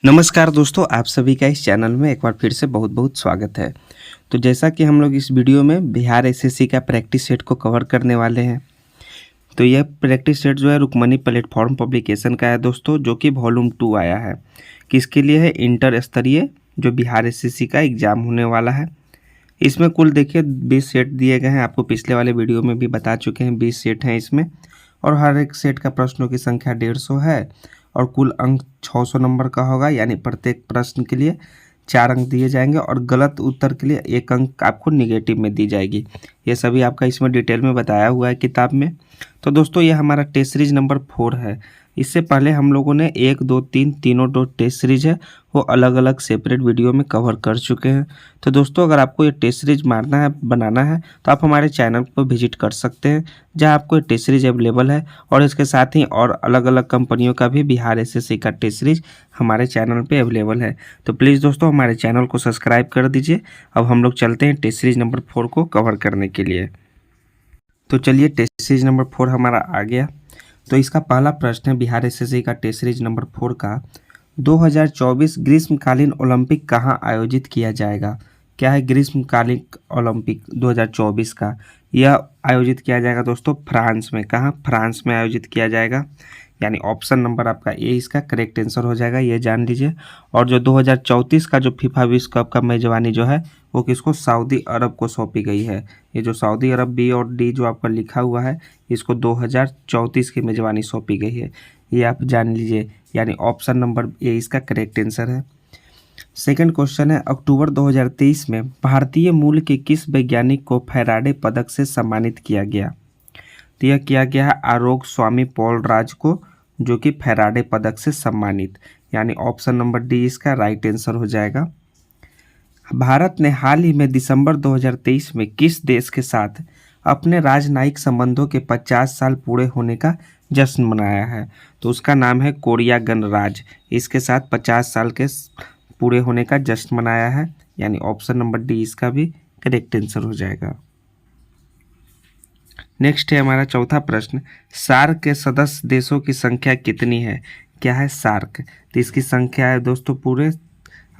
नमस्कार दोस्तों, आप सभी का इस चैनल में एक बार फिर से बहुत बहुत स्वागत है। तो जैसा कि हम लोग इस वीडियो में बिहार एसएससी का प्रैक्टिस सेट को कवर करने वाले हैं। तो यह प्रैक्टिस सेट जो है रुक्मणी प्लेटफॉर्म पब्लिकेशन का है दोस्तों, जो कि वॉल्यूम 2 आया है। किसके लिए है? इंटर स्तरीय जो बिहार एसएससी का एग्ज़ाम होने वाला है। इसमें कुल देखिए 20 सेट दिए गए हैं। आपको पिछले वाले वीडियो में भी बता चुके हैं 20 सेट हैं इसमें, और हर एक सेट का प्रश्नों की संख्या 150 है और कुल अंक 600 नंबर का होगा। यानी प्रत्येक प्रश्न के लिए 4 अंक दिए जाएंगे और गलत उत्तर के लिए 1 अंक आपको निगेटिव में दी जाएगी। ये सभी आपका इसमें डिटेल में बताया हुआ है किताब में। तो दोस्तों ये हमारा टेस्ट सीरीज नंबर 4 है। इससे पहले हम लोगों ने 1, 2, 3 तीनों जो टेस्ट सीरीज है वो अलग अलग सेपरेट वीडियो में कवर कर चुके हैं। तो दोस्तों अगर आपको ये टेस्ट सीरीज मारना है, बनाना है, तो आप हमारे चैनल पर विजिट कर सकते हैं, जहां आपको ये टेस्ट सीरीज अवेलेबल है। और इसके साथ ही और अलग अलग कंपनियों का भी बिहार एसएससी का टेस्ट सीरीज हमारे चैनल पे अवेलेबल है। तो प्लीज़ दोस्तों हमारे चैनल को सब्सक्राइब कर दीजिए। अब हम लोग चलते हैं टेस्ट सीरीज नंबर 4 को कवर करने के लिए। तो चलिए टेस्ट सीरीज नंबर 4 हमारा आ गया। तो इसका पहला प्रश्न है बिहार एसएससी का टेस्ट सीरीज नंबर 4 का, 2024 ग्रीष्मकालीन ओलंपिक कहाँ आयोजित किया जाएगा? क्या है ग्रीष्मकालीन ओलंपिक 2024 का? यह आयोजित किया जाएगा दोस्तों फ्रांस में। कहाँ? फ्रांस में आयोजित किया जाएगा। यानी ऑप्शन नंबर आपका ए इसका करेक्ट आंसर हो जाएगा, ये जान लीजिए। और जो 2034 का जो फीफा विश्व कप का मेजबानी जो है वो किसको? सऊदी अरब को सौंपी गई है। ये जो सऊदी अरब बी और डी जो आपका लिखा हुआ है, इसको 2034 की मेजबानी सौंपी गई है, ये आप जान लीजिए। यानी ऑप्शन नंबर ए इसका करेक्ट आंसर है। सेकंड क्वेश्चन है, अक्टूबर 2023 में भारतीय मूल के किस वैज्ञानिक को फैराडे पदक से सम्मानित किया गया? तो यह किया गया है आरोग्य स्वामी पॉल राज को, जो कि फैराडे पदक से सम्मानित। यानी ऑप्शन नंबर डी इसका राइट आंसर हो जाएगा। भारत ने हाल ही में दिसंबर 2023 में किस देश के साथ अपने राजनयिक संबंधों के 50 साल पूरे होने का जश्न मनाया है? तो उसका नाम है कोरिया गणराज्य। इसके साथ 50 साल के पूरे होने का जश्न मनाया है। यानी ऑप्शन नंबर डी इसका भी करेक्ट आंसर हो जाएगा। नेक्स्ट है हमारा चौथा प्रश्न, सार्क के सदस्य देशों की संख्या कितनी है? क्या है सार्क? तो इसकी संख्या है दोस्तों पूरे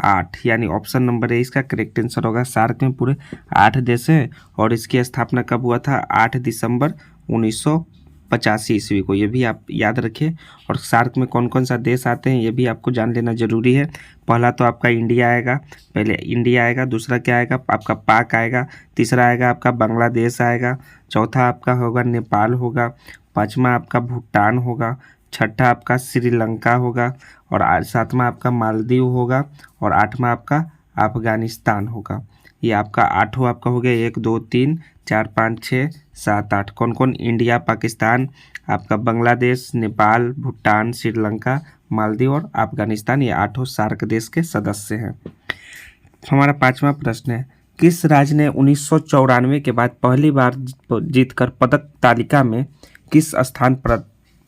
8। यानी ऑप्शन नंबर ए इसका करेक्ट आंसर होगा। सार्क में पूरे 8 देश हैं और इसकी स्थापना कब हुआ था? 8 दिसंबर 1985 ईस्वी को। ये भी आप याद रखिए। और सार्क में कौन कौन सा देश आते हैं ये भी आपको जान लेना जरूरी है। पहला तो आपका इंडिया आएगा, पहले इंडिया आएगा, दूसरा क्या आएगा आपका पाक आएगा, तीसरा आएगा आपका बांग्लादेश आएगा, चौथा आपका होगा नेपाल होगा, पांचवा आपका भूटान होगा, छठा आपका श्रीलंका होगा, और सातवां आपका मालदीव होगा, और आठवां आपका अफगानिस्तान होगा। ये आपका आठों आपका हो गया 1, 2, 3, 4, 5, 6, 7, 8। कौन कौन? इंडिया, पाकिस्तान, आपका बांग्लादेश, नेपाल, भूटान, श्रीलंका, मालदीव और अफगानिस्तान। ये आठों सार्क देश के सदस्य हैं। हमारा पांचवा प्रश्न है, किस राज्य ने 1994 के बाद पहली बार जीतकर पदक तालिका में किस स्थान पर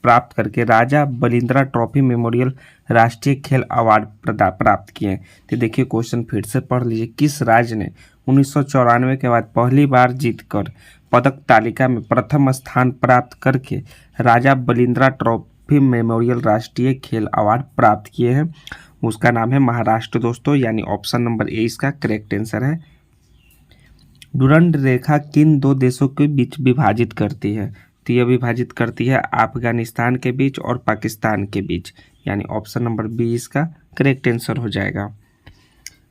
प्राप्त करके राजा बलिंद्रा ट्रॉफी मेमोरियल राष्ट्रीय खेल अवार्ड प्राप्त किए हैं? तो देखिए क्वेश्चन फिर से पढ़ लीजिए। किस राज्य ने 1994 के बाद पहली बार जीतकर पदक तालिका में प्रथम स्थान प्राप्त करके राजा बलिंद्रा ट्रॉफी मेमोरियल राष्ट्रीय खेल अवार्ड प्राप्त किए हैं? उसका नाम है महाराष्ट्र दोस्तों। यानी ऑप्शन नंबर ए इसका करेक्ट आंसर है। डुरंड रेखा किन 2 देशों के बीच विभाजित करती है? तो यह विभाजित करती है अफगानिस्तान के बीच और पाकिस्तान के बीच। यानी ऑप्शन नंबर बी इसका करेक्ट आंसर हो जाएगा।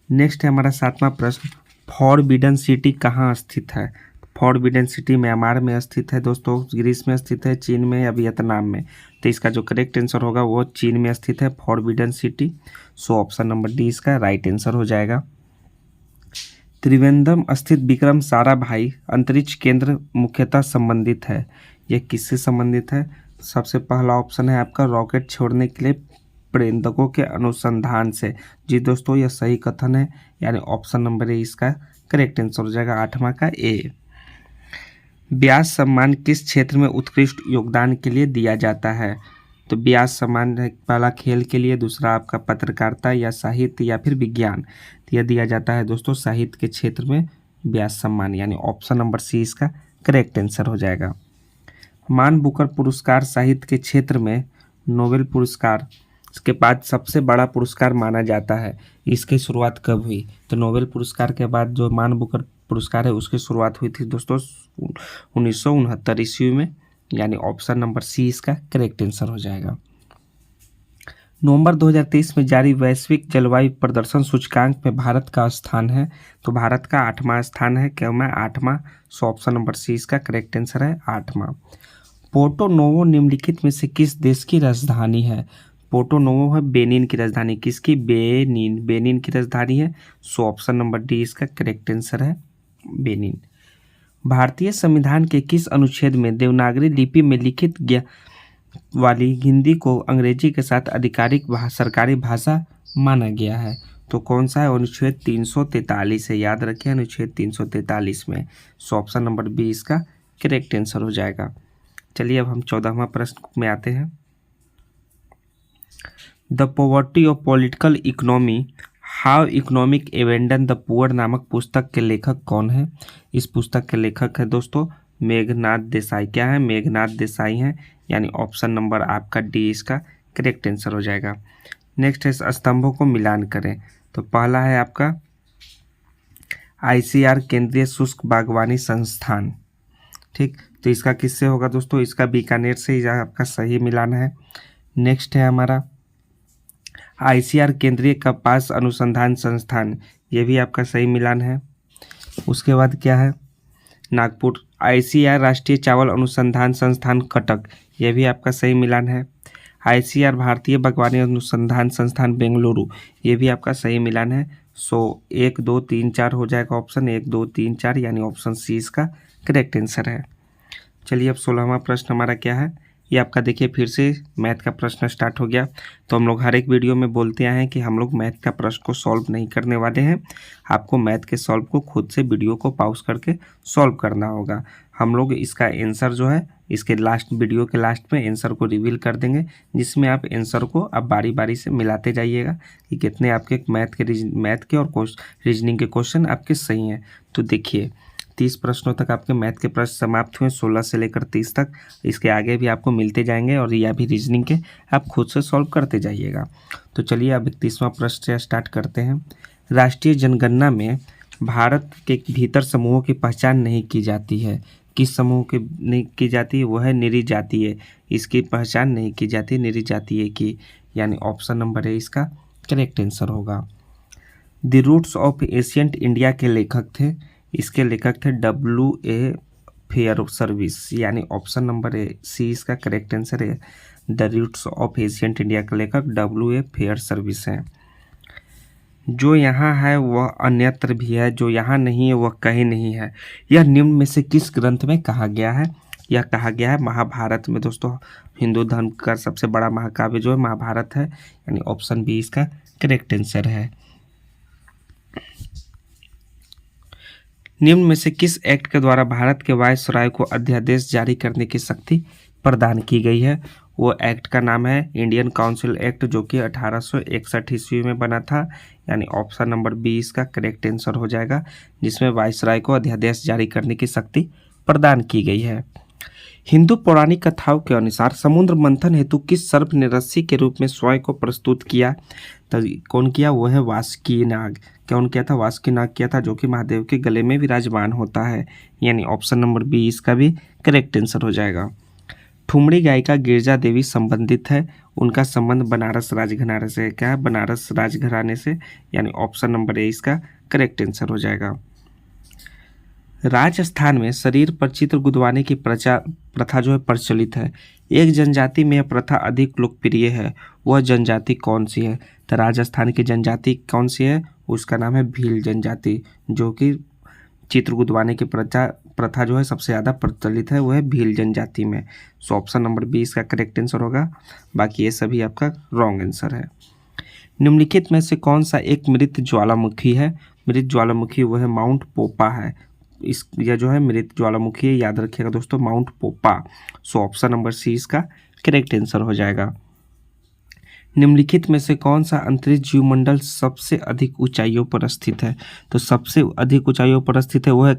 नेक्स्ट है हमारा सातवां प्रश्न, फॉरबिडन सिटी कहाँ स्थित है? फॉरबिडन सिटी म्यांमार में स्थित है दोस्तों, ग्रीस में स्थित है, चीन में या वियतनाम में? तो इसका जो करेक्ट आंसर होगा वो चीन में स्थित है forbidden city. So option number D इसका राइट आंसर हो जाएगा। त्रिवेंद्रम स्थित विक्रम साराभाई अंतरिक्ष केंद्र मुख्यतः संबंधित है। यह किससे संबंधित है? सबसे पहला ऑप्शन है आपका रॉकेट छोड़ने के लिए प्रेरकों के अनुसंधान से। जी दोस्तों यह सही कथन है। यानी ऑप्शन नंबर ए इसका करेक्ट आंसर हो जाएगा, आठवां का ए। व्यास सम्मान किस क्षेत्र में उत्कृष्ट योगदान के लिए दिया जाता है? तो व्यास सम्मान पहला खेल के लिए, दूसरा आपका पत्रकारिता या साहित्य या फिर विज्ञान। तो यह दिया जाता है दोस्तों साहित्य के क्षेत्र में व्यास सम्मान। यानी ऑप्शन नंबर सी इसका करेक्ट आंसर हो जाएगा। मान बुकर पुरस्कार साहित्य के क्षेत्र में नोबेल पुरस्कार इसके बाद सबसे बड़ा पुरस्कार माना जाता है। इसकी शुरुआत कब हुई? तो नोबेल पुरस्कार के बाद जो मान बुकर पुरस्कार है उसकी शुरुआत हुई थी दोस्तों 1969 ईस्वी में, यानी ऑप्शन नंबर सी इसका करेक्ट आंसर हो जाएगा। नवंबर 2023 में जारी वैश्विक जलवायु प्रदर्शन सूचकांक में भारत का स्थान है, तो भारत का 8वां स्थान है। क्या मैं 8वां? सो ऑप्शन नंबर सी इसका करेक्ट आंसर है 8वां। पोर्टो नोवो निम्नलिखित में से किस देश की राजधानी है? पोर्टो नोवो है बेनिन की राजधानी। किसकी? बेनिन की राजधानी है। सो ऑप्शन नंबर डी इसका करेक्ट आंसर है बेनिन। भारतीय संविधान के किस अनुच्छेद में देवनागरी लिपि में लिखित वाली हिंदी को अंग्रेजी के साथ आधिकारिक सरकारी भाषा माना गया है? तो कौन सा है? अनुच्छेद 343 है, याद रखिए अनुच्छेद 343 में। सो ऑप्शन नंबर बी इसका करेक्ट आंसर हो जाएगा। चलिए अब हम 14वां प्रश्न में आते हैं। The poverty of political economy, how economic abandon the poor नामक पुस्तक के लेखक कौन है? इस पुस्तक के लेखक है दोस्तों मेघनाथ देसाई। क्या है? मेघनाथ देसाई हैं, यानी ऑप्शन नंबर आपका डी इसका करेक्ट आंसर हो जाएगा। नेक्स्ट है स्तंभों को मिलान करें, तो पहला है आपका ICR केंद्रीय शुष्क बागवानी संस्थान। ठीक, तो इसका किससे होगा दोस्तों? इसका बीकानेर से ही आपका सही मिलान है। नेक्स्ट है हमारा ICR केंद्रीय कपास अनुसंधान संस्थान, ये भी आपका सही मिलान है। उसके बाद क्या है? नागपुर ICR राष्ट्रीय चावल अनुसंधान संस्थान कटक, ये भी आपका सही मिलान है। ICR भारतीय बागवानी अनुसंधान संस्थान बेंगलुरु, ये भी आपका सही मिलान है। सो 1 2 3 4 हो जाएगा ऑप्शन 1 2 3 4, यानी ऑप्शन सी इसका करेक्ट आंसर है। चलिए अब 16वां प्रश्न हमारा क्या है? ये आपका देखिए फिर से मैथ का प्रश्न स्टार्ट हो गया। तो हम लोग हर एक वीडियो में बोलते आए हैं कि हम लोग मैथ का प्रश्न को सॉल्व नहीं करने वाले हैं। आपको मैथ के सॉल्व को खुद से वीडियो को पॉज करके सॉल्व करना होगा। हम लोग इसका आंसर जो है इसके लास्ट वीडियो के लास्ट में आंसर को रिवील कर देंगे, जिसमें आप आंसर को अब बारी बारी से मिलाते जाइएगा कि कितने आपके मैथ के और रीजनिंग के क्वेश्चन आपके सही हैं। तो देखिए 30 प्रश्नों तक आपके मैथ के प्रश्न समाप्त हुए, 16 से लेकर 30 तक। इसके आगे भी आपको मिलते जाएंगे और यह भी रीजनिंग के आप खुद से सॉल्व करते जाइएगा। तो चलिए अब 31वां प्रश्न से स्टार्ट करते हैं। राष्ट्रीय जनगणना में भारत के भीतर समूहों की पहचान नहीं की जाती है। किस समूह की नहीं की जाती है? वो है निरीजातीय। इसकी पहचान नहीं की जाती निरीजातीय की, यानी ऑप्शन नंबर ए इसका करेक्ट आंसर होगा। The roots of ancient India के लेखक थे, इसके लेखक थे WA फेयर सर्विस, यानी ऑप्शन नंबर ए सी इसका करेक्ट आंसर है। The roots of ancient India के लेखक WA फेयर सर्विस हैं। जो यहाँ है वह अन्यत्र भी है, जो यहाँ नहीं है वह कहीं नहीं है। यह निम्न में से किस ग्रंथ में कहा गया है? यह कहा गया है महाभारत में दोस्तों। हिंदू धर्म का सबसे बड़ा महाकाव्य जो है महाभारत है, यानी ऑप्शन बी इसका करेक्ट आंसर है। निम्न में से किस एक्ट के द्वारा भारत के वायसराय को अध्यादेश जारी करने की शक्ति प्रदान की गई है? वो एक्ट का नाम है इंडियन काउंसिल एक्ट, जो कि 1861 ईस्वी में बना था, यानी ऑप्शन नंबर बी इसका करेक्ट आंसर हो जाएगा, जिसमें वायसराय को अध्यादेश जारी करने की शक्ति प्रदान की गई है। हिंदू पौराणिक कथाओं के अनुसार समुद्र मंथन हेतु किस सर्प ने रस्सी के रूप में स्वयं को प्रस्तुत किया? तो कौन किया? वो है वासुकी नाग। कौन किया था? वासुकी नाग किया था, जो कि महादेव के गले में विराजमान होता है, यानी ऑप्शन नंबर बी इसका भी करेक्ट आंसर हो जाएगा। ठुमरी गायिका गिरजा देवी संबंधित है, उनका संबंध बनारस राजघराने से। क्या है? बनारस राजघराने से, यानी ऑप्शन नंबर ए इसका करेक्ट आंसर हो जाएगा। राजस्थान में शरीर पर चित्र गुदवाने की प्रथा जो है प्रचलित है। एक जनजाति में यह प्रथा अधिक लोकप्रिय है, वह जनजाति कौन सी है? तो राजस्थान की जनजाति कौन सी है? उसका नाम है भील जनजाति, जो कि चित्र गुदवाने की प्रथा जो है सबसे ज़्यादा प्रचलित है, वह है भील जनजाति में। सो ऑप्शन नंबर बी इसका करेक्ट आंसर होगा, बाकी ये सभी आपका रॉन्ग आंसर है। निम्नलिखित में से कौन सा एक मृत ज्वालामुखी है? मृत ज्वालामुखी वह है माउंट पोपा है। यह जो है मृत ज्वालामुखी है, याद रखिएगा दोस्तों, माउंट पोपा। सो ऑप्शन नंबर सी इसका करेक्ट आंसर हो जाएगा। निम्नलिखित में से कौन सा अंतरिक्ष जीवमंडल सबसे अधिक ऊंचाइयों पर स्थित है? तो सबसे अधिक ऊंचाइयों पर स्थित है वो है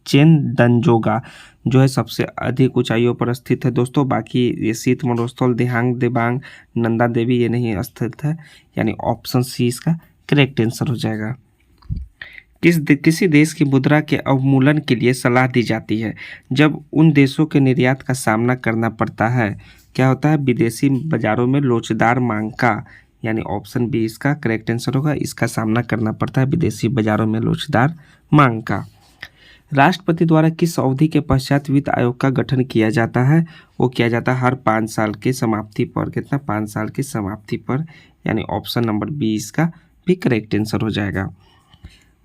चेनदंजोंगा जो है सबसे अधिक ऊंचाइयों पर स्थित है दोस्तों। बाकी ये शीत मरुस्थल, देहांग देबांग, नंदा देवी ये नहीं स्थित है, यानी ऑप्शन सी इसका करेक्ट आंसर हो जाएगा। किसी देश की मुद्रा के अवमूल्यन के लिए सलाह दी जाती है जब उन देशों के निर्यात का सामना करना पड़ता है। क्या होता है? विदेशी बाजारों में लोचदार मांग का, यानी ऑप्शन बी इसका करेक्ट आंसर होगा। इसका सामना करना पड़ता है विदेशी बाजारों में लोचदार मांग का। राष्ट्रपति द्वारा किस अवधि के पश्चात वित्त आयोग का गठन किया जाता है? वो किया जाता है हर 5 साल की समाप्ति पर। कितना? 5 साल की समाप्ति पर, यानी ऑप्शन नंबर बी इसका भी करेक्ट आंसर हो जाएगा।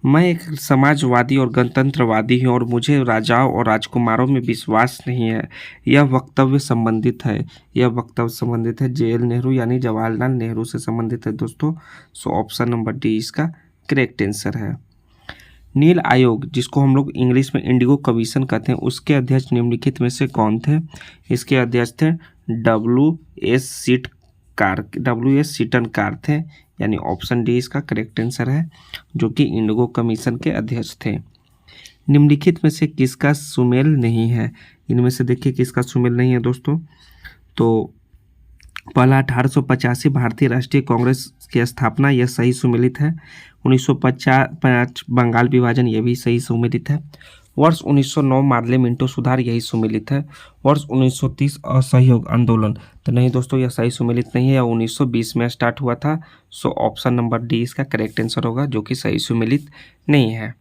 मैं एक समाजवादी और गणतंत्रवादी हूँ और मुझे राजाओं और राजकुमारों में विश्वास नहीं है। यह वक्तव्य संबंधित है, जे.एल. नेहरू यानी जवाहरलाल नेहरू से संबंधित है दोस्तों। सो ऑप्शन नंबर डी इसका करेक्ट आंसर है। नील आयोग, जिसको हम लोग इंग्लिश में इंडिगो कमीशन कहते हैं, उसके अध्यक्ष निम्नलिखित में से कौन थे? इसके अध्यक्ष थे डब्ल्यू.एस. सीटनकार थे, यानी ऑप्शन डी इसका करेक्ट आंसर है, जो कि इंडिगो कमीशन के अध्यक्ष थे। निम्नलिखित में से किसका सुमेल नहीं है? इनमें से देखिए किसका सुमेल नहीं है दोस्तों। तो पहला 1885 भारतीय राष्ट्रीय कांग्रेस की स्थापना, यह सही सुमेलित है। 1955 बंगाल विभाजन, यह भी सही सुमेलित है। वर्ष 1909 मार्ले मिंटो सुधार, यही सुमेलित है। वर्ष 1930 असहयोग आंदोलन, तो नहीं दोस्तों यह सही सुमेलित नहीं है, यह 1920 में स्टार्ट हुआ था। सो ऑप्शन नंबर डी इसका करेक्ट आंसर होगा, जो कि सही सुमेलित नहीं है।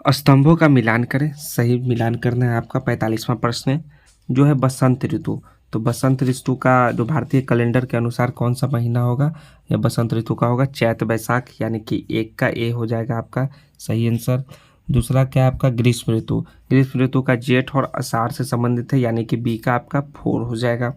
स्तंभों का मिलान करें, सही मिलान करना है आपका। 45वां प्रश्न है जो है बसंत ऋतु। तो बसंत ऋतु का जो भारतीय कैलेंडर के अनुसार कौन सा महीना होगा? यह बसंत ऋतु का होगा चैत वैशाख, यानी कि एक का ए हो जाएगा आपका सही आंसर। दूसरा क्या है आपका? ग्रीष्म ऋतु। ग्रीष्म ऋतु का जेठ और आषाढ़ से संबंधित है, यानी कि बी का आपका 4 हो जाएगा।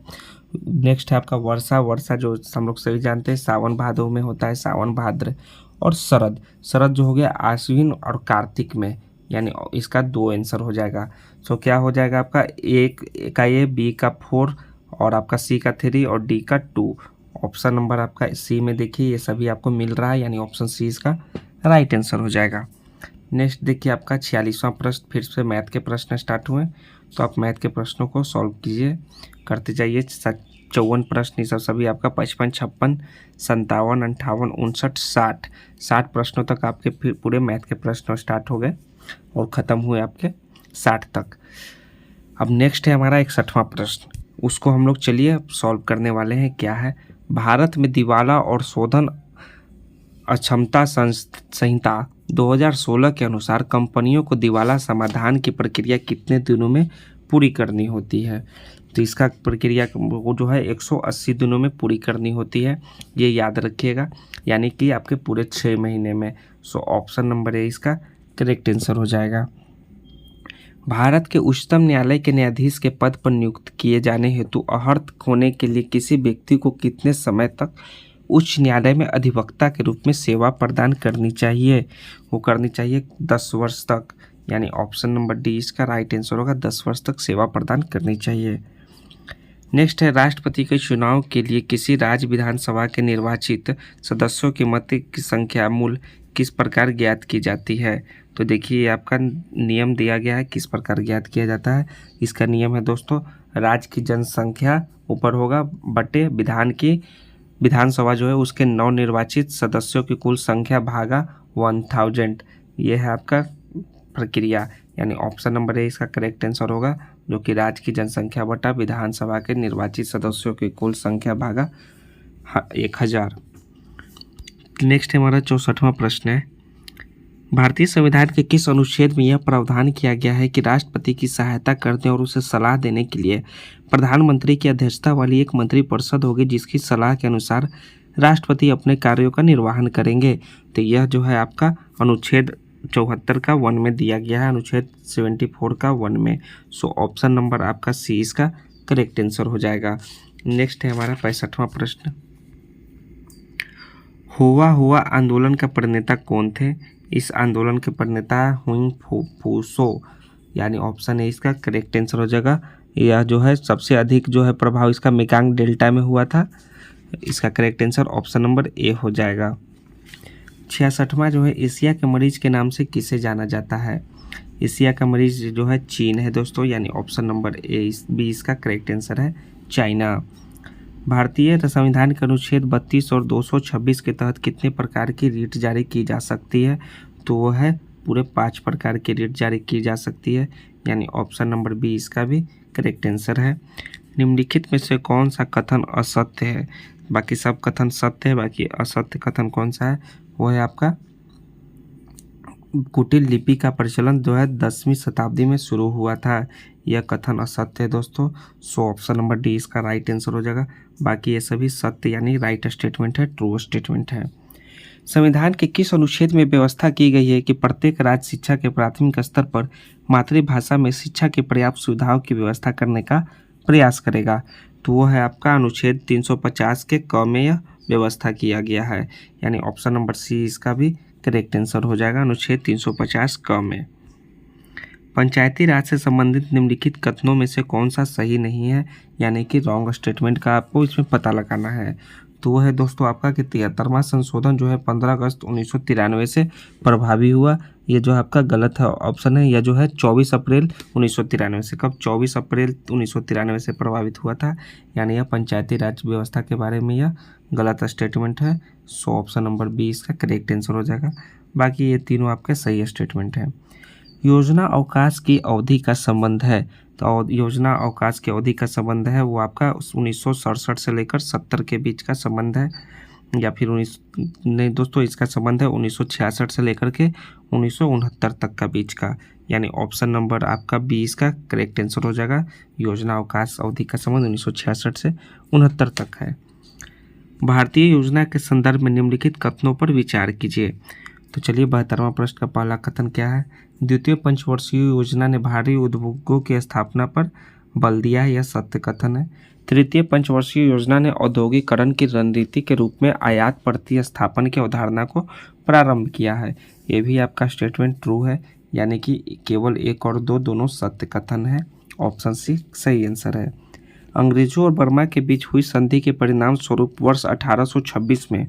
नेक्स्ट है आपका वर्षा। वर्षा जो हम लोग सभी जानते हैं सावन भादो में होता है, सावन भाद्र। और शरद, शरद जो हो गया आश्विन और कार्तिक में, यानी इसका 2 आंसर हो जाएगा। सो क्या हो जाएगा आपका? एक का ए, बी का 4 और आपका सी का 3 और डी का 2। ऑप्शन नंबर आपका सी में देखिए ये सभी आपको मिल रहा है, यानी ऑप्शन सी इसका राइट आंसर हो जाएगा। नेक्स्ट देखिए आपका 46वां प्रश्न, फिर से मैथ के प्रश्न स्टार्ट हुए, तो आप मैथ के प्रश्नों को सॉल्व कीजिए, करते जाइए। 54 प्रश्न, ये सब सभी आपका 55, 56, 57, 58, 59, 60 प्रश्नों तक आपके फिर पूरे मैथ के प्रश्न स्टार्ट हो गए और ख़त्म हुए आपके 60 तक। अब नेक्स्ट है हमारा 61वां प्रश्न, उसको हम लोग चलिए सॉल्व करने वाले हैं। क्या है? भारत में दिवाला और शोधन अक्षमता संहिता 2016 के अनुसार कंपनियों को दिवाला समाधान की प्रक्रिया कितने दिनों में पूरी करनी होती है? तो इसका प्रक्रिया वो जो है 180 दिनों में पूरी करनी होती है, ये याद रखिएगा, यानी कि आपके पूरे 6 महीने में। सो ऑप्शन नंबर ए इसका करेक्ट आंसर हो जाएगा। भारत के उच्चतम न्यायालय के न्यायाधीश के पद पर नियुक्त किए जाने हेतु अहर्त होने के लिए किसी व्यक्ति को कितने समय तक उच्च न्यायालय में अधिवक्ता के रूप में सेवा प्रदान करनी चाहिए? वो करनी चाहिए 10 वर्ष तक, यानी ऑप्शन नंबर डी इसका राइट आंसर होगा, 10 वर्ष तक सेवा प्रदान करनी चाहिए। नेक्स्ट है राष्ट्रपति के चुनाव के लिए किसी राज्य विधानसभा के निर्वाचित सदस्यों की मत की संख्या मूल किस प्रकार ज्ञात की जाती है? तो देखिए आपका नियम दिया गया है, किस प्रकार ज्ञात किया जाता है। इसका नियम है दोस्तों, राज्य की जनसंख्या ऊपर होगा बटे विधानसभा जो है उसके नवनिर्वाचित सदस्यों की कुल संख्या भागा 1000। ये है आपका प्रक्रिया, यानी ऑप्शन नंबर ए इसका करेक्ट आंसर होगा, जो कि राज्य की जनसंख्या बटा विधानसभा के निर्वाचित सदस्यों की कुल संख्या भागा 1000। नेक्स्ट हमारा 64वां प्रश्न है, भारतीय संविधान के किस अनुच्छेद में यह प्रावधान किया गया है कि राष्ट्रपति की सहायता करने और उसे सलाह देने के लिए प्रधानमंत्री की अध्यक्षता वाली एक मंत्रिपरिषद होगी जिसकी सलाह के अनुसार राष्ट्रपति अपने कार्यों का निर्वहन करेंगे? तो यह जो है आपका अनुच्छेद 74 का 1 में दिया गया है, अनुच्छेद 74 का 1 में। सो ऑप्शन नंबर आपका सी इसका करेक्ट आंसर हो जाएगा। नेक्स्ट है हमारा 65वां प्रश्न, हुआ आंदोलन का प्रणेता कौन थे? इस आंदोलन के प्रणेता हुइंग फूसो, यानी ऑप्शन ए इसका करेक्ट आंसर हो जाएगा। यह जो है सबसे अधिक जो है प्रभाव इसका मेकांग डेल्टा में हुआ था, इसका करेक्ट आंसर ऑप्शन नंबर ए हो जाएगा। 66वां जो है एशिया के मरीज के नाम से किसे जाना जाता है? एशिया का मरीज जो है चीन है दोस्तों, यानी ऑप्शन नंबर ए बी इसका करेक्ट आंसर है, चाइना। भारतीय संविधान के अनुच्छेद 32 और 226 के तहत कितने प्रकार की रीट जारी की जा सकती है? तो वो है पूरे 5 प्रकार की रीट जारी की जा सकती है, यानी ऑप्शन नंबर बी इसका भी करेक्ट आंसर है। निम्नलिखित में से कौन सा कथन असत्य है? बाकी सब कथन सत्य है, बाकी असत्य कथन कौन सा है? वो है आपका कुटिल लिपि का प्रचलन जो है 10वीं शताब्दी में शुरू हुआ था। यह कथन असत्य है दोस्तों, सो ऑप्शन नंबर डी इसका राइट आंसर हो जाएगा। बाकी ये सभी सत्य यानी राइट स्टेटमेंट है, ट्रू स्टेटमेंट है। संविधान के किस अनुच्छेद में व्यवस्था की गई है कि प्रत्येक राज्य शिक्षा के प्राथमिक स्तर पर मातृभाषा में शिक्षा की पर्याप्त सुविधाओं की व्यवस्था करने का प्रयास करेगा? तो वो है आपका अनुच्छेद 350 के क में यह व्यवस्था किया गया है, यानी ऑप्शन नंबर सी इसका भी करेक्ट आंसर हो जाएगा, अनुच्छेद 350 क में। पंचायती राज से संबंधित निम्नलिखित कथनों में से कौन सा सही नहीं है, यानी कि रॉन्ग स्टेटमेंट का आपको इसमें पता लगाना है। तो वो है दोस्तों आपका कि 73वां संशोधन जो है 15 अगस्त 1993 से प्रभावी हुआ। ये जो है आपका गलत है ऑप्शन है, यह जो है 24 अप्रैल 1993 से। कब? 24 अप्रैल 1993 से प्रभावित हुआ था, यानी यह पंचायती राज व्यवस्था के बारे में यह गलत स्टेटमेंट है। सो ऑप्शन नंबर बी इसका करेक्ट आंसर हो जाएगा। बाकी ये तीनों आपके सही स्टेटमेंट हैं। योजना अवकाश की अवधि का संबंध है, तो योजना अवकाश की अवधि का संबंध है वो आपका 1967 से लेकर 70 के बीच का संबंध है, या फिर नहीं दोस्तों, इसका संबंध है 1966 से लेकर के 1969 तक का बीच का, यानी ऑप्शन नंबर आपका 20 का करेक्ट आंसर हो जाएगा। योजना अवकाश अवधि का संबंध 1966 से 69 तक है। भारतीय योजना के संदर्भ में निम्नलिखित कथनों पर विचार कीजिए। तो चलिए 72वां प्रश्न का पहला कथन क्या है? द्वितीय पंचवर्षीय योजना ने भारी उद्योगों की स्थापना पर बल दिया है, यह सत्य कथन है। तृतीय पंचवर्षीय योजना ने औद्योगिकरण की रणनीति के रूप में आयात प्रतिस्थापन की अवधारणा को प्रारंभ किया है, ये भी आपका स्टेटमेंट ट्रू है, यानी कि केवल 1 और 2 दोनों सत्य कथन है। ऑप्शन सी सही आंसर है। अंग्रेजों और बर्मा के बीच हुई संधि के परिणाम स्वरूप वर्ष 1826 में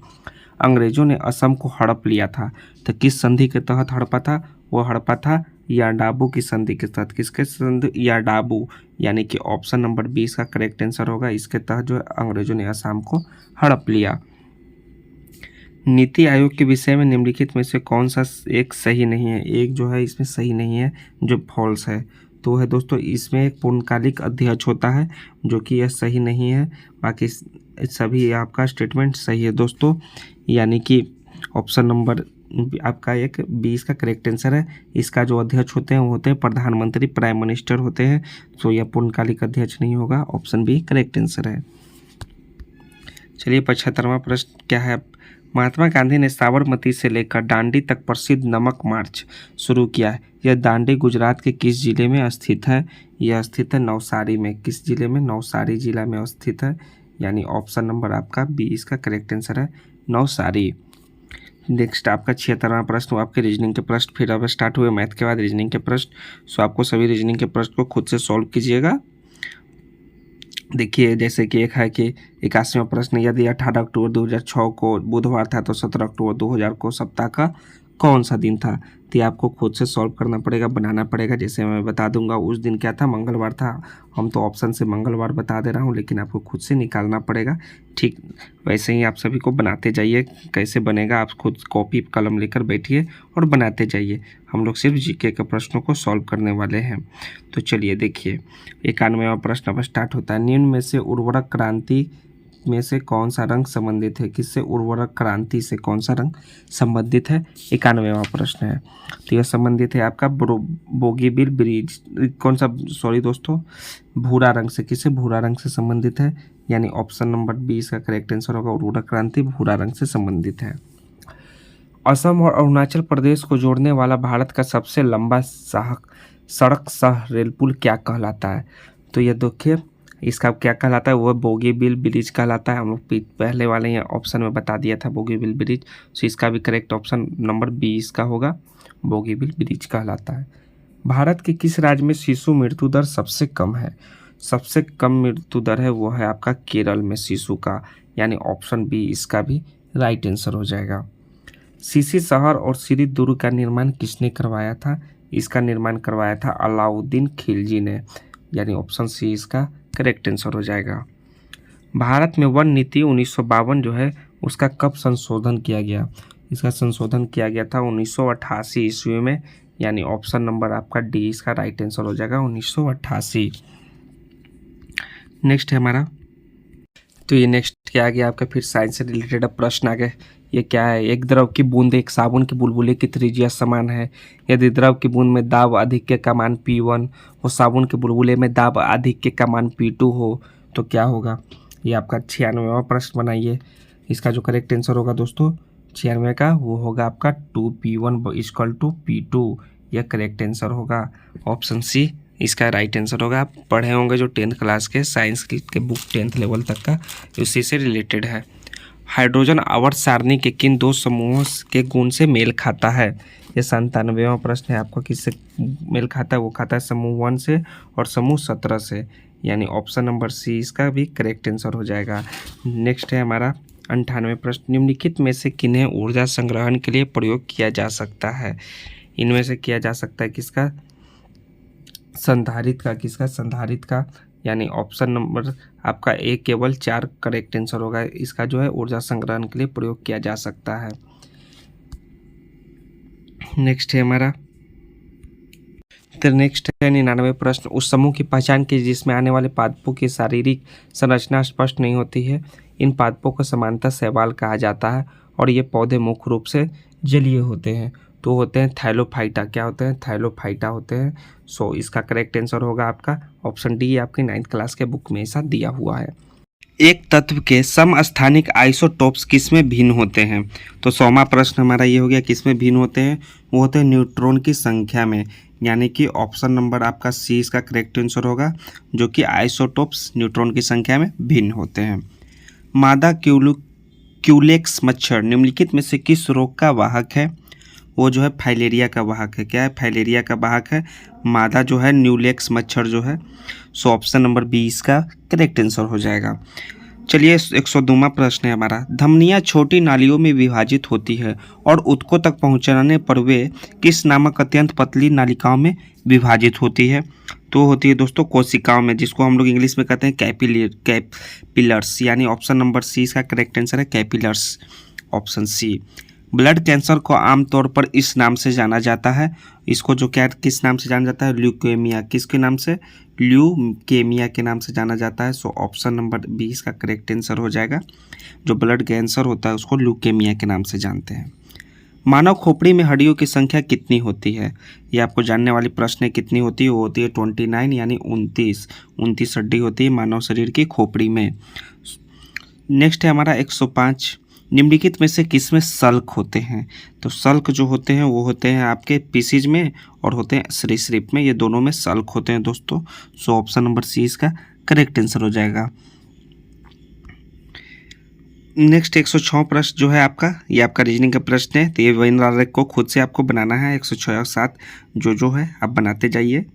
अंग्रेजों ने असम को हड़प लिया था। तो किस संधि के तहत हड़पा था? वो हड़पा था याडाबू की संधि के तहत। किसके संधि? याडाबू, यानी कि ऑप्शन नंबर 20 का करेक्ट आंसर होगा। इसके तहत जो है अंग्रेजों ने असम को हड़प लिया। नीति आयोग के विषय में निम्नलिखित में से कौन सा एक सही नहीं है? एक जो है इसमें सही नहीं है, जो फॉल्स है। तो है दोस्तों इसमें एक पूर्णकालिक अध्यक्ष होता है, जो कि यह सही नहीं है। बाकी सभी आपका स्टेटमेंट सही है दोस्तों, यानी कि ऑप्शन नंबर आपका एक 20 का करेक्ट आंसर है। इसका जो अध्यक्ष होते हैं वो होते हैं प्रधानमंत्री, प्राइम मिनिस्टर होते हैं। तो यह पूर्णकालिक अध्यक्ष नहीं होगा, ऑप्शन बी करेक्ट आंसर है। चलिए 75वां प्रश्न क्या है? महात्मा गांधी ने साबरमती से लेकर दांडी तक प्रसिद्ध नमक मार्च शुरू किया है। यह दांडी गुजरात के किस जिले में स्थित है? यह स्थित है नवसारी में। किस जिले में? नवसारी जिला में स्थित है, यानी ऑप्शन नंबर आपका 20 का करेक्ट आंसर है, नवसारी। नेक्स्ट आपका 76वां प्रश्न, आपके रीजनिंग के प्रश्न फिर अब स्टार्ट हुए, मैथ के बाद रीजनिंग के प्रश्न। सो आपको सभी रीजनिंग के प्रश्न को खुद से सॉल्व कीजिएगा। देखिए जैसे कि एक है कि 81वां प्रश्न, यदि 18 अक्टूबर 2006 को बुधवार था तो 17 अक्टूबर 2000 को सप्ताह का कौन सा दिन था? तो ये आपको खुद से सॉल्व करना पड़ेगा, बनाना पड़ेगा। जैसे मैं बता दूंगा उस दिन क्या था, मंगलवार था। हम तो ऑप्शन से मंगलवार बता दे रहा हूँ, लेकिन आपको खुद से निकालना पड़ेगा। ठीक वैसे ही आप सभी को बनाते जाइए। कैसे बनेगा आप खुद कॉपी कलम लेकर बैठिए और बनाते जाइए। हम लोग सिर्फ जीके के प्रश्नों को सॉल्व करने वाले हैं। तो चलिए देखिए 91वां प्रश्न अब स्टार्ट होता है। निम्न में से उर्वरक क्रांति में से कौन सा रंग संबंधित है? किससे? उर्वरक क्रांति से कौन सा रंग संबंधित है? 91वां प्रश्न है। तो यह संबंधित है आपका बोगीबिल ब्रिज, कौन सा, सॉरी दोस्तों, भूरा रंग से। किससे? भूरा रंग से संबंधित है, यानी ऑप्शन नंबर 20 का करेक्ट आंसर होगा। उर्वरक क्रांति भूरा रंग से संबंधित है। असम और अरुणाचल प्रदेश को जोड़ने वाला भारत का सबसे लंबा सड़क सह रेल पुल क्या कहलाता है? तो ये देखिए इसका क्या कहलाता है, वो बोगीबिल ब्रिज कहलाता है। हम लोग पहले वाले ही ऑप्शन में बता दिया था बोगीबिल ब्रिज। तो इसका भी करेक्ट ऑप्शन नंबर 20 का होगा, बोगीबिल ब्रिज कहलाता है। भारत के किस राज्य में शिशु मृत्यु दर सबसे कम है? सबसे कम मृत्यु दर है वो है आपका केरल में शिशु का, यानी ऑप्शन बी इसका भी राइट आंसर हो जाएगा। सीसी शहर और श्री दुर्ग का निर्माण किसने करवाया था? इसका निर्माण करवाया था अलाउद्दीन खिलजी ने, यानी ऑप्शन सी इसका करेक्ट आंसर हो जाएगा। भारत में वन नीति 1952 जो है उसका कब संशोधन किया गया? इसका संशोधन किया गया था 1988 ईस्वी में, यानी ऑप्शन नंबर आपका डी इसका राइट आंसर हो जाएगा 1988। नेक्स्ट है हमारा, तो ये नेक्स्ट क्या आ गया आपका, फिर साइंस से रिलेटेड अब प्रश्न आ गए। ये क्या है? एक द्रव की बूंद एक साबुन की बुलबुले की त्रिज्या समान है। यदि द्रव की बूंद में दाब आधिक्य का मान P1 और साबुन के बुलबुले में दाब आधिक्य का मान P2 हो तो क्या होगा? ये आपका 96वां प्रश्न बनाइए। इसका जो करेक्ट आंसर होगा दोस्तों 96 का, वो होगा आपका 2P1 इक्वल टू P2। यह करेक्ट आंसर होगा, ऑप्शन सी इसका राइट आंसर होगा। आप पढ़े होंगे जो 10th क्लास के साइंस के बुक 10th लेवल तक का, उसी से रिलेटेड है। हाइड्रोजन आवर्त सारणी के किन दो समूहों के गुण से मेल खाता है? ये 97वां प्रश्न है आपका, किससे मेल खाता है? वो खाता है समूह 1 से और समूह 17 से, यानी ऑप्शन नंबर सी इसका भी करेक्ट आंसर हो जाएगा। नेक्स्ट है हमारा 98वां प्रश्न, निम्नलिखित में से किन्हें ऊर्जा संग्रहण के लिए प्रयोग किया जा सकता है? इनमें से किया जा सकता है किसका? संधारित्र का। किसका? संधारित्र का, यानी ऑप्शन नंबर आपका ए केवल 4 करेक्ट आंसर होगा। इसका जो है ऊर्जा संग्रहण के लिए प्रयोग किया जा सकता है। नेक्स्ट है हमारा, तो नेक्स्ट है 99वां प्रश्न, उस समूह की पहचान कीजिए जिसमें आने वाले पादपों की शारीरिक संरचना स्पष्ट नहीं होती है। इन पादपों को सामान्यतः शैवाल कहा जाता है और ये पौधे मुख्य रूप से जलीय होते हैं। तो होते हैं थैलोफाइटा। क्या होते हैं? थैलोफाइटा होते हैं। सो इसका करेक्ट आंसर होगा आपका ऑप्शन डी, आपकी 9th क्लास के बुक में ऐसा दिया हुआ है। एक तत्व के समस्थानिक आइसोटोप्स किसमें भिन्न होते हैं? तो 100वां प्रश्न हमारा ये हो गया, किसमें भिन्न होते हैं? वो होते हैं न्यूट्रॉन की संख्या में, यानी कि ऑप्शन नंबर आपका सी इसका करेक्ट आंसर होगा, जो कि आइसोटोप्स न्यूट्रॉन की संख्या में भिन्न होते हैं। मादा क्यूलेक्स मच्छर निम्नलिखित में से किस रोग का वाहक है? वो जो है फाइलेरिया का वाहक है। क्या है? फाइलेरिया का वाहक है मादा जो है न्यूलेक्स मच्छर जो है। सो ऑप्शन नंबर बी इसका करेक्ट आंसर हो जाएगा। चलिए 102वां प्रश्न है हमारा, धमनियाँ छोटी नालियों में विभाजित होती है और ऊतकों तक पहुंचाने पर वे किस नामक अत्यंत पतली नालिकाओं में विभाजित होती है? तो होती है दोस्तों कोशिकाओं में, जिसको हम लोग इंग्लिश में कहते हैं कैपिलर्स, यानी ऑप्शन नंबर सी इसका करेक्ट आंसर है कैपिलर्स, ऑप्शन सी। ब्लड कैंसर को आमतौर पर इस नाम से जाना जाता है, इसको जो क्या किस नाम से जाना जाता है? ल्यूकेमिया। किसके नाम से? ल्यूकेमिया के नाम से जाना जाता है। सो ऑप्शन नंबर बी इसका करेक्ट आंसर हो जाएगा। जो ब्लड कैंसर होता है उसको ल्यूकेमिया के नाम से जानते हैं। मानव खोपड़ी में हड्डियों की संख्या कितनी होती है? ये आपको जानने वाली प्रश्न है, कितनी होती है? वो होती है 29, यानी 29 हड्डी होती है मानव शरीर की खोपड़ी में। नेक्स्ट है हमारा 105, निम्नलिखित में से किसमें सल्क होते हैं? तो सल्क जो होते हैं वो होते हैं आपके पीसीज में और होते हैं सरीसृप में, ये दोनों में सल्क होते हैं दोस्तों। सो ऑप्शन नंबर सी इसका करेक्ट आंसर हो जाएगा। नेक्स्ट 106 प्रश्न जो है आपका, ये आपका रीजनिंग का प्रश्न है, तो ये वैन को खुद से आपको बनाना है। 106 और 7 जो है आप बनाते जाइए,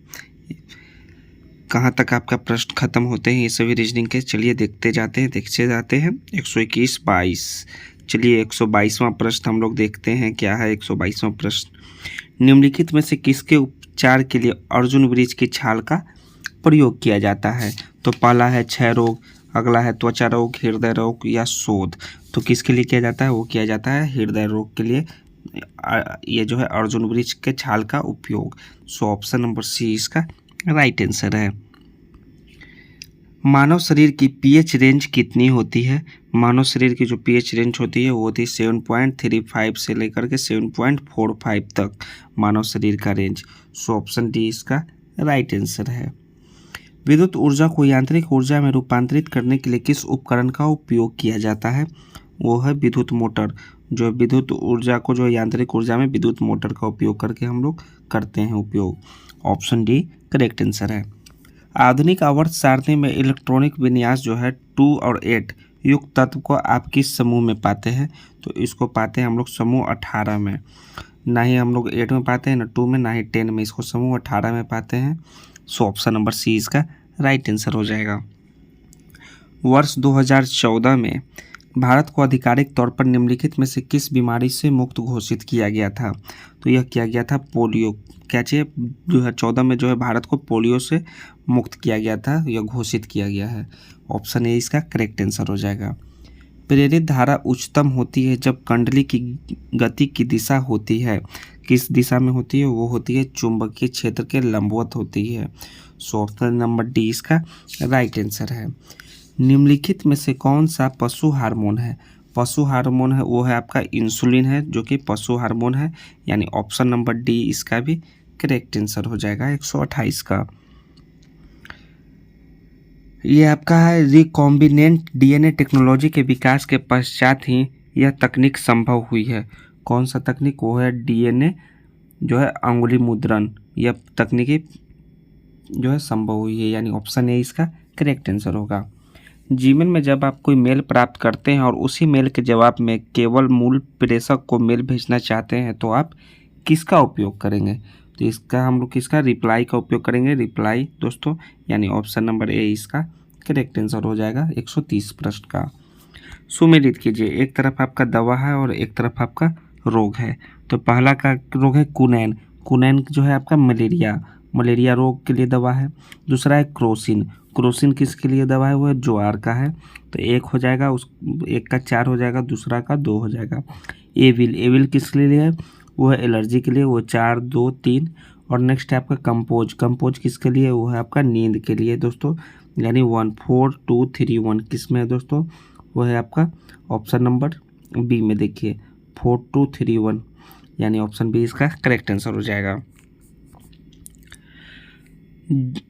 कहाँ तक आपका प्रश्न खत्म होते हैं ये सभी रीजनिंग के। चलिए देखते जाते हैं 121, 22। चलिए 122वां प्रश्न हम लोग देखते हैं क्या है। 122वां प्रश्न, निम्नलिखित में से किसके उपचार के लिए अर्जुन वृक्ष की छाल का प्रयोग किया जाता है? तो पहला है क्षय रोग, अगला है त्वचा रोग, हृदय रोग या शोध। तो किसके लिए किया जाता है? वो किया जाता है हृदय रोग के लिए, ये जो है अर्जुन वृक्ष के छाल का उपयोग। सो ऑप्शन नंबर सी इसका राइट आंसर है। मानव शरीर की पीएच रेंज कितनी होती है? मानव शरीर की जो पीएच रेंज होती है वो होती है 7.35 से लेकर के 7.45 तक मानव शरीर का रेंज। सो ऑप्शन डी इसका राइट आंसर है। विद्युत ऊर्जा को यांत्रिक ऊर्जा में रूपांतरित करने के लिए किस उपकरण का उपयोग किया जाता है? वो है विद्युत मोटर। जो विद्युत ऊर्जा को जो यांत्रिक ऊर्जा में विद्युत मोटर का उपयोग करके हम लोग करते हैं उपयोग। ऑप्शन डी करेक्ट आंसर है। आधुनिक आवर्त सारणी में इलेक्ट्रॉनिक विन्यास जो है 2 और 8 युक्त तत्व को आप किस समूह में पाते हैं? तो इसको पाते हैं हम लोग समूह 18 में। ना ही हम लोग 8 में पाते हैं, ना 2 में, ना ही 10 में, इसको समूह 18 में पाते हैं। सो ऑप्शन नंबर सी इसका राइट आंसर हो जाएगा। वर्ष 2014 में भारत को आधिकारिक तौर पर निम्नलिखित में से किस बीमारी से मुक्त घोषित किया गया था? तो यह किया गया था पोलियो। क्या चाहिए? 2014 में जो है भारत को पोलियो से मुक्त किया गया था, यह घोषित किया गया है। ऑप्शन ए इसका करेक्ट आंसर हो जाएगा। प्रेरित धारा उच्चतम होती है जब कुंडली की गति की दिशा होती है। किस दिशा में होती है? वो होती है चुंबकीय क्षेत्र के लंबवत होती है। सो ऑप्शन नंबर डी इसका राइट आंसर है। निम्नलिखित में से कौन सा पशु हार्मोन है? पशु हार्मोन है वो है आपका इंसुलिन है, जो कि पशु हार्मोन है, यानी ऑप्शन नंबर डी इसका भी करेक्ट आंसर हो जाएगा 128 का। ये आपका है रिकॉम्बिनेंट डीएनए टेक्नोलॉजी के विकास के पश्चात ही यह तकनीक संभव हुई है। कौन सा तकनीक? वो है डीएनए जो है अंगुली मुद्रण, यह तकनीकी जो है संभव हुई है, यानी ऑप्शन ए इसका करेक्ट आंसर होगा। जीवन में जब आप कोई मेल प्राप्त करते हैं और उसी मेल के जवाब में केवल मूल प्रेषक को मेल भेजना चाहते हैं तो आप किसका उपयोग करेंगे? तो इसका हम लोग किसका रिप्लाई का उपयोग करेंगे? रिप्लाई दोस्तों, यानी ऑप्शन नंबर ए इसका करेक्ट आंसर हो जाएगा 130 प्रश्न का। सुमेलित कीजिए, एक तरफ आपका दवा है और एक तरफ आपका रोग है। तो पहला का रोग है कुनैन। कुनैन जो है आपका मलेरिया रोग के लिए दवा है। दूसरा है क्रोसिन। क्रोसिन किसके लिए दवा है? वो है ज्वार का है। तो एक हो जाएगा, उस एक का 4 हो जाएगा, दूसरा का 2 हो जाएगा। एविल किसके लिए है? वो है एलर्जी के लिए, वो 4 2 3। और नेक्स्ट है आपका कंपोज किसके लिए? वो है आपका नींद के लिए दोस्तों, यानी 1 4 2 3 1 किस में है दोस्तों? वो है आपका ऑप्शन नंबर बी में। देखिए 4 2 3 1, यानी ऑप्शन बी इसका करेक्ट आंसर हो जाएगा।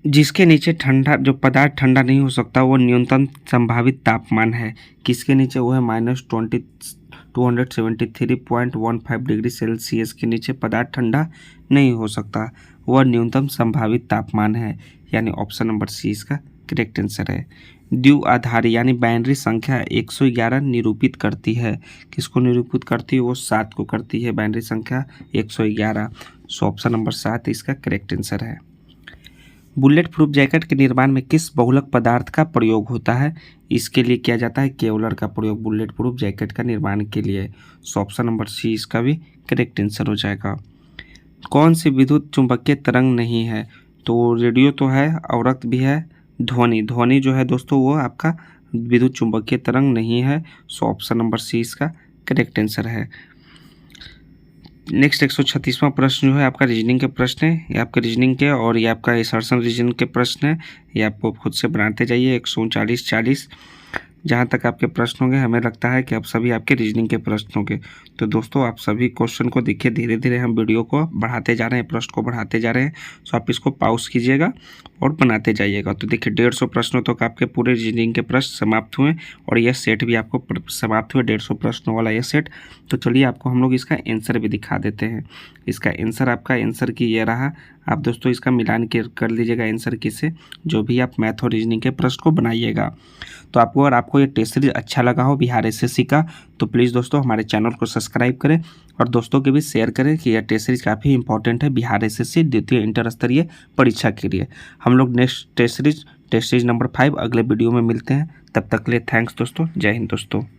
जिसके नीचे ठंडा जो पदार्थ ठंडा नहीं हो सकता वो न्यूनतम संभावित तापमान है। किसके नीचे? वो है -273.15 डिग्री सेल्सियस के नीचे पदार्थ ठंडा नहीं हो सकता, वह न्यूनतम संभावित तापमान है, यानी ऑप्शन नंबर सी इसका करेक्ट आंसर है। द्विआधारी यानी बाइनरी संख्या 111 निरूपित करती है। किसको निरूपित करती है? वो 7 को करती है, बाइनरी संख्या 111। सो ऑप्शन नंबर 7 इसका करेक्ट आंसर है। बुलेट प्रूफ जैकेट के निर्माण में किस बहुलक पदार्थ का प्रयोग होता है? इसके लिए किया जाता है केवलर का प्रयोग बुलेट प्रूफ जैकेट का निर्माण के लिए। सो ऑप्शन नंबर सी इसका भी करेक्ट आंसर हो जाएगा। कौन सी विद्युत चुंबकीय तरंग नहीं है? तो रेडियो तो है, अवरक्त भी है, ध्वनि जो है दोस्तों वो आपका विद्युत चुंबकीय तरंग नहीं है। सो ऑप्शन नंबर सी इसका करेक्ट आंसर है। नेक्स्ट 136वां प्रश्न जो है आपका रीजनिंग के प्रश्न है। ये आपके रीजनिंग के और ये आपका असर्शन रीजनिंग के प्रश्न है। ये आपको खुद से बनाते जाइए। 139 जहाँ तक आपके प्रश्न होंगे हमें लगता है कि अब सभी आपके रीजनिंग के प्रश्न होंगे। तो दोस्तों आप सभी क्वेश्चन को देखिए, धीरे धीरे हम वीडियो को बढ़ाते जा रहे हैं, प्रश्न को बढ़ाते जा रहे हैं। सो आप इसको पॉज कीजिएगा और बनाते जाइएगा। तो देखिए 150 प्रश्नों तक आपके पूरे रीजनिंग के प्रश्न समाप्त हुए और यह सेट भी आपको समाप्त हुए, 150 प्रश्नों वाला यह सेट। तो चलिए आपको हम लोग इसका आंसर भी दिखा देते हैं। इसका आंसर आपका आंसर की ये रहा। आप दोस्तों इसका मिलान कर लीजिएगा आंसर की से, जो भी आप मैथ और रीजनिंग के प्रश्न को बनाइएगा। तो आपको अगर आपको ये टेस्ट सीरीज अच्छा लगा हो बिहार एसएससी का, तो प्लीज़ दोस्तों हमारे चैनल को सब्सक्राइब करें और दोस्तों के भी शेयर करें कि यह टेस्ट सीरीज काफ़ी इंपॉर्टेंट है बिहार एसएससी द्वितीय इंटर स्तरीय परीक्षा के लिए। हम लोग नेक्स्ट टेस्ट सीरीज नंबर 5 अगले वीडियो में मिलते हैं। तब तक के लिए थैंक्स दोस्तों। जय हिंद दोस्तों।